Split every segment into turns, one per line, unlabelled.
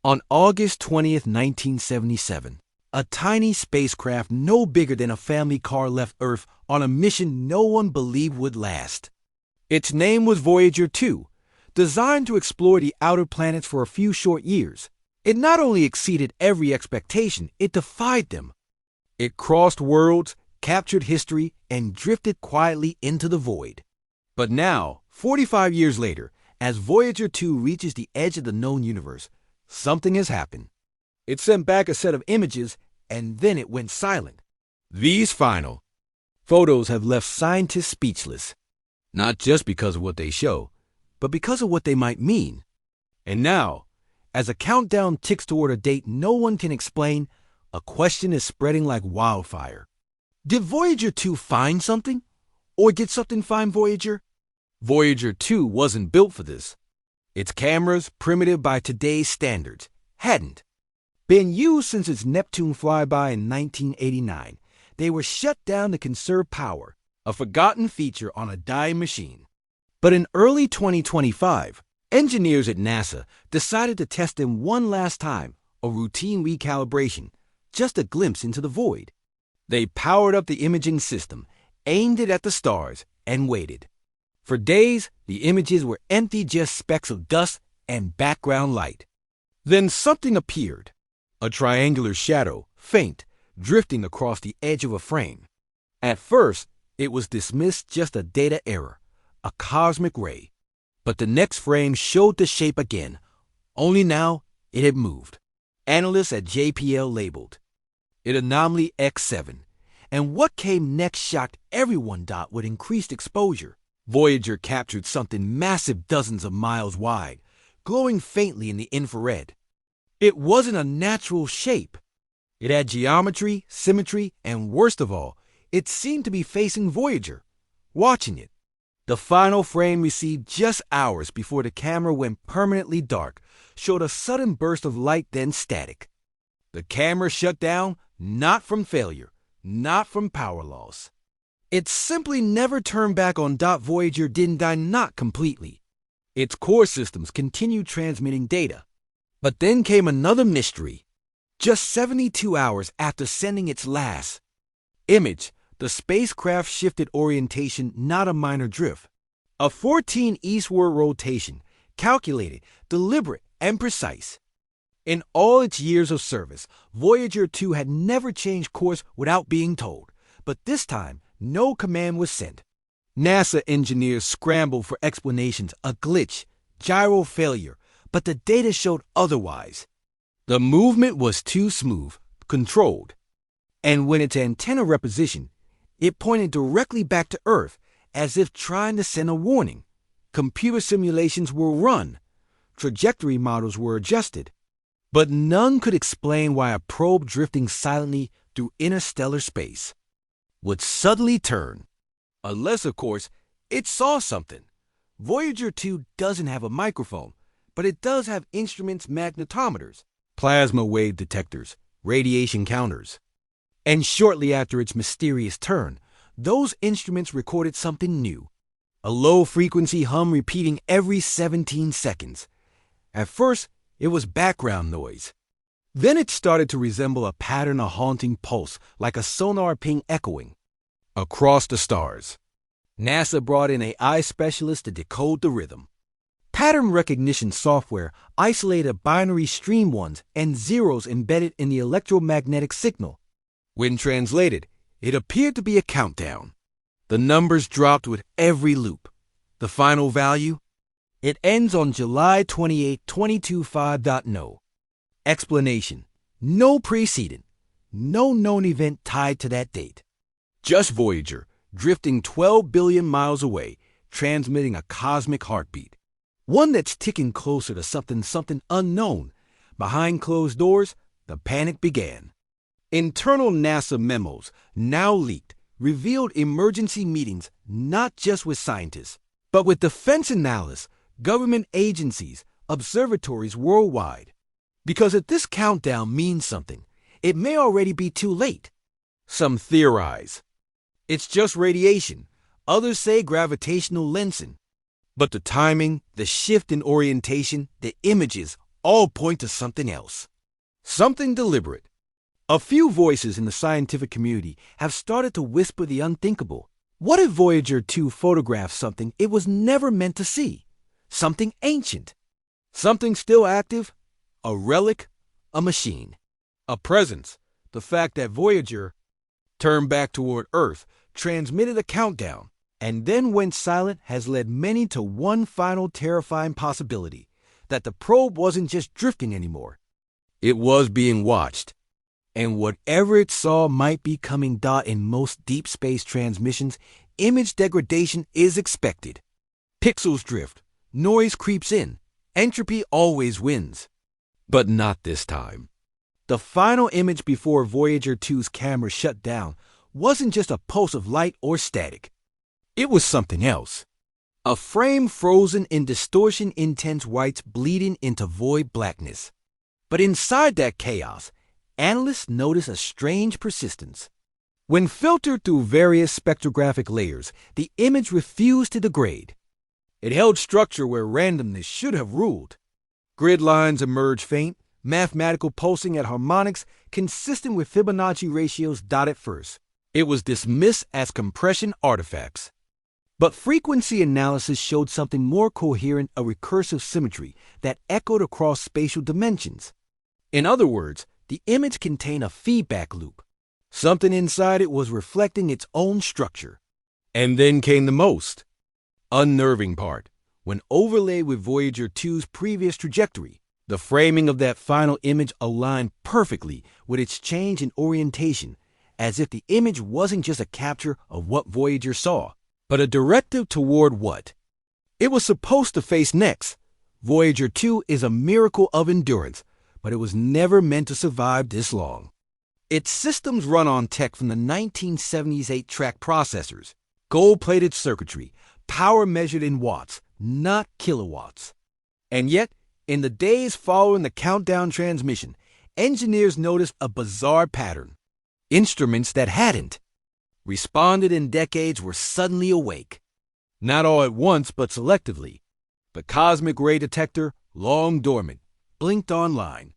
On August 20th, 1977, a tiny spacecraft no bigger than a family car left Earth on a mission no one believed would last. Its name was Voyager 2, designed to explore the outer planets for a few short years. It not only exceeded every expectation, it defied them. It crossed worlds, captured history, and drifted quietly into the void. But now, 45 years later, as Voyager 2 reaches the edge of the known universe, something has happened. It sent back a set of images, and then it went silent. These final photos have left scientists speechless, not just because of what they show, but because of what they might mean. And now, as a countdown ticks toward a date no one can explain, a question is spreading like wildfire. Did Voyager 2 find something? Or did something find Voyager? Voyager 2 wasn't built for this. Its cameras, primitive by today's standards, hadn't been used since its Neptune flyby in 1989. They were shut down to conserve power, a forgotten feature on a dying machine. But in early 2025, engineers at NASA decided to test them one last time, a routine recalibration, just a glimpse into the void. They powered up the imaging system, aimed it at the stars, and waited. For days, the images were empty, just specks of dust and background light. Then something appeared, a triangular shadow, faint, drifting across the edge of a frame. At first, it was dismissed just a data error, a cosmic ray. But the next frame showed the shape again, only now it had moved. Analysts at JPL labeled it Anomaly X7. And what came next shocked everyone. With increased exposure, Voyager captured something massive, dozens of miles wide, glowing faintly in the infrared. It wasn't a natural shape. It had geometry, symmetry, and worst of all, it seemed to be facing Voyager, watching it. The final frame, received just hours before the camera went permanently dark, showed a sudden burst of light, then static. The camera shut down, not from failure, not from power loss. It simply never turned back on. Voyager didn't die, not completely. Its core systems continued transmitting data. But then came another mystery. Just 72 hours after sending its last image, the spacecraft shifted orientation, not a minor drift. A 14 eastward rotation, calculated, deliberate, and precise. In all its years of service, Voyager 2 had never changed course without being told. But this time, no command was sent. NASA engineers scrambled for explanations, a glitch, gyro failure, but the data showed otherwise. The movement was too smooth, controlled. And when its antenna repositioned, it pointed directly back to Earth, as if trying to send a warning. Computer simulations were run. Trajectory models were adjusted. But none could explain why a probe drifting silently through interstellar space would suddenly turn. Unless, of course, it saw something. Voyager 2 doesn't have a microphone, but it does have instruments, magnetometers, plasma wave detectors, radiation counters. And shortly after its mysterious turn, those instruments recorded something new, a low-frequency hum repeating every 17 seconds. At first, it was background noise. Then it started to resemble a pattern, a haunting pulse, like a sonar ping echoing across the stars. NASA brought in an AI specialist to decode the rhythm. Pattern recognition software isolated binary stream ones and zeros embedded in the electromagnetic signal. When translated, it appeared to be a countdown. The numbers dropped with every loop. The final value? It ends on July 28, 2025. Explanation: no precedent, no known event tied to that date. Just Voyager, drifting 12 billion miles away, transmitting a cosmic heartbeat. One that's ticking closer to something unknown. Behind closed doors, the panic began. Internal NASA memos, now leaked, revealed emergency meetings not just with scientists, but with defense analysts, government agencies, observatories worldwide. Because if this countdown means something, it may already be too late. Some theorize it's just radiation. Others say gravitational lensing. But the timing, the shift in orientation, the images, all point to something else. Something deliberate. A few voices in the scientific community have started to whisper the unthinkable. What if Voyager 2 photographed something it was never meant to see? Something ancient. Something still active? A relic? A machine? A presence? The fact that Voyager turned back toward Earth, transmitted a countdown, and then went silent has led many to one final terrifying possibility, that the probe wasn't just drifting anymore. It was being watched. And whatever it saw might be coming. In most deep space transmissions, image degradation is expected. Pixels drift, noise creeps in, entropy always wins. But not this time. The final image before Voyager 2's camera shut down wasn't just a pulse of light or static. It was something else. A frame frozen in distortion, intense whites bleeding into void blackness. But inside that chaos, analysts notice a strange persistence. When filtered through various spectrographic layers, the image refused to degrade. It held structure where randomness should have ruled. Grid lines emerged faint, mathematical pulsing at harmonics consistent with Fibonacci ratios. At first, it was dismissed as compression artifacts. But frequency analysis showed something more coherent, a recursive symmetry that echoed across spatial dimensions. In other words, the image contained a feedback loop. Something inside it was reflecting its own structure. And then came the most unnerving part. When overlaid with Voyager 2's previous trajectory, the framing of that final image aligned perfectly with its change in orientation, as if the image wasn't just a capture of what Voyager saw, but a directive toward what it was supposed to face next. Voyager 2 is a miracle of endurance, but it was never meant to survive this long. Its systems run on tech from the 1970s 8-track processors, gold-plated circuitry, power measured in watts, not kilowatts. And yet, in the days following the countdown transmission, engineers noticed a bizarre pattern. Instruments that hadn't responded in decades were suddenly awake. Not all at once, but selectively. The cosmic ray detector, long dormant, blinked online.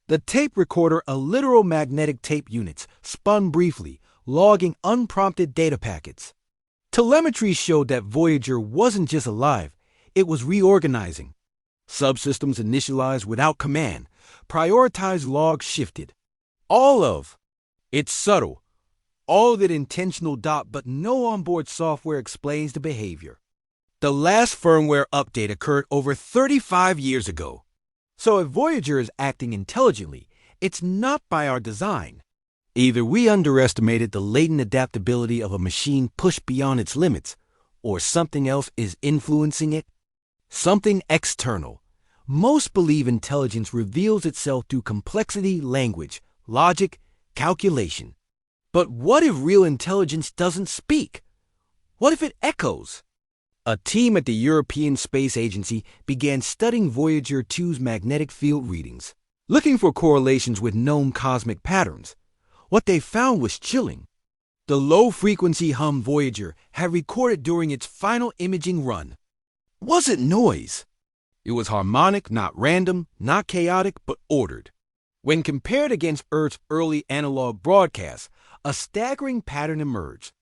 The tape recorder, a literal magnetic tape units, spun briefly, logging unprompted data packets. Telemetry showed that Voyager wasn't just alive, it was reorganizing. Subsystems initialized without command, prioritized logs shifted. All of it's subtle, all of it intentional. But no onboard software explains the behavior. The last firmware update occurred over 35 years ago. So if Voyager is acting intelligently, it's not by our design. Either we underestimated the latent adaptability of a machine pushed beyond its limits, or something else is influencing it. Something external. Most believe intelligence reveals itself through complexity, language, logic, calculation. But what if real intelligence doesn't speak? What if it echoes? A team at the European Space Agency began studying Voyager 2's magnetic field readings, looking for correlations with known cosmic patterns. What they found was chilling. The low-frequency hum Voyager had recorded during its final imaging run wasn't noise. It was harmonic, not random, not chaotic, but ordered. When compared against Earth's early analog broadcasts, a staggering pattern emerged.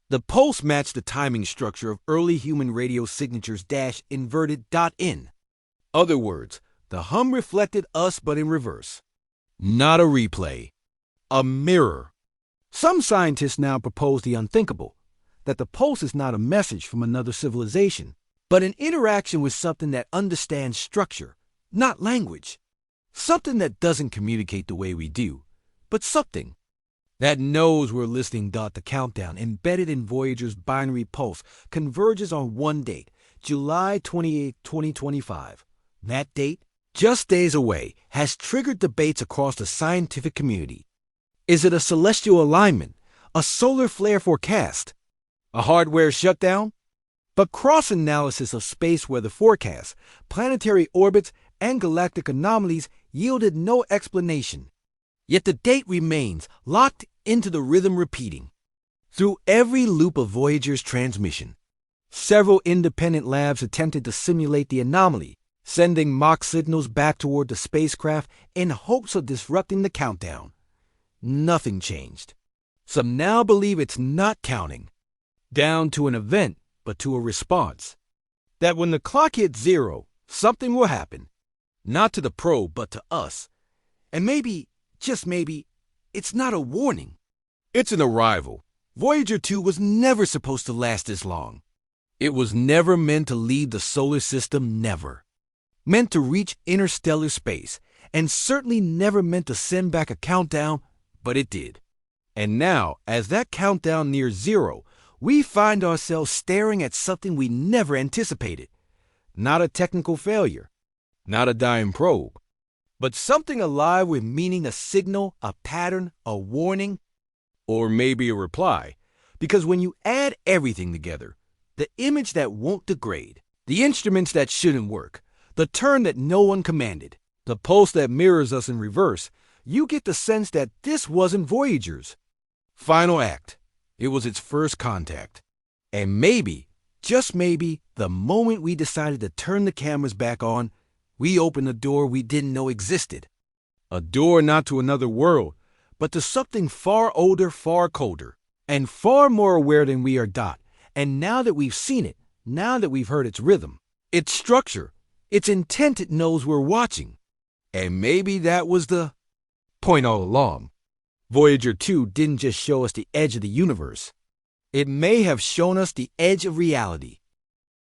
The pulse matched the timing structure of early human radio signatures -inverted. In other words, the hum reflected us but in reverse. Not a replay. A mirror. Some scientists now propose the unthinkable, that the pulse is not a message from another civilization, but an interaction with something that understands structure, not language. Something that doesn't communicate the way we do, but something that knows we're listening. The countdown embedded in Voyager's binary pulse converges on one date, July 28, 2025. That date, just days away, has triggered debates across the scientific community. Is it a celestial alignment, a solar flare forecast, a hardware shutdown? But cross-analysis of space weather forecasts, planetary orbits, and galactic anomalies yielded no explanation. Yet the date remains locked into the rhythm repeating. Through every loop of Voyager's transmission, several independent labs attempted to simulate the anomaly, sending Mach signals back toward the spacecraft in hopes of disrupting the countdown. Nothing changed. Some now believe it's not counting down to an event, but to a response. That when the clock hits 0, something will happen. Not to the probe, but to us. And maybe, just maybe, it's not a warning. It's an arrival. Voyager 2 was never supposed to last this long. It was never meant to leave the solar system, never. Meant to reach interstellar space, and certainly never meant to send back a countdown, but it did. And now, as that countdown nears 0, we find ourselves staring at something we never anticipated. Not a technical failure, not a dying probe, but something alive with meaning, a signal, a pattern, a warning, or maybe a reply. Because when you add everything together, the image that won't degrade, the instruments that shouldn't work, the turn that no one commanded, the pulse that mirrors us in reverse, you get the sense that this wasn't Voyager's final act. It was its first contact. And maybe, just maybe, the moment we decided to turn the cameras back on, we opened a door we didn't know existed. A door not to another world, but to something far older, far colder, and far more aware than we are. And now that we've seen it, now that we've heard its rhythm, its structure, its intent, it knows we're watching. And maybe that was the point all along. Voyager 2 didn't just show us the edge of the universe. It may have shown us the edge of reality.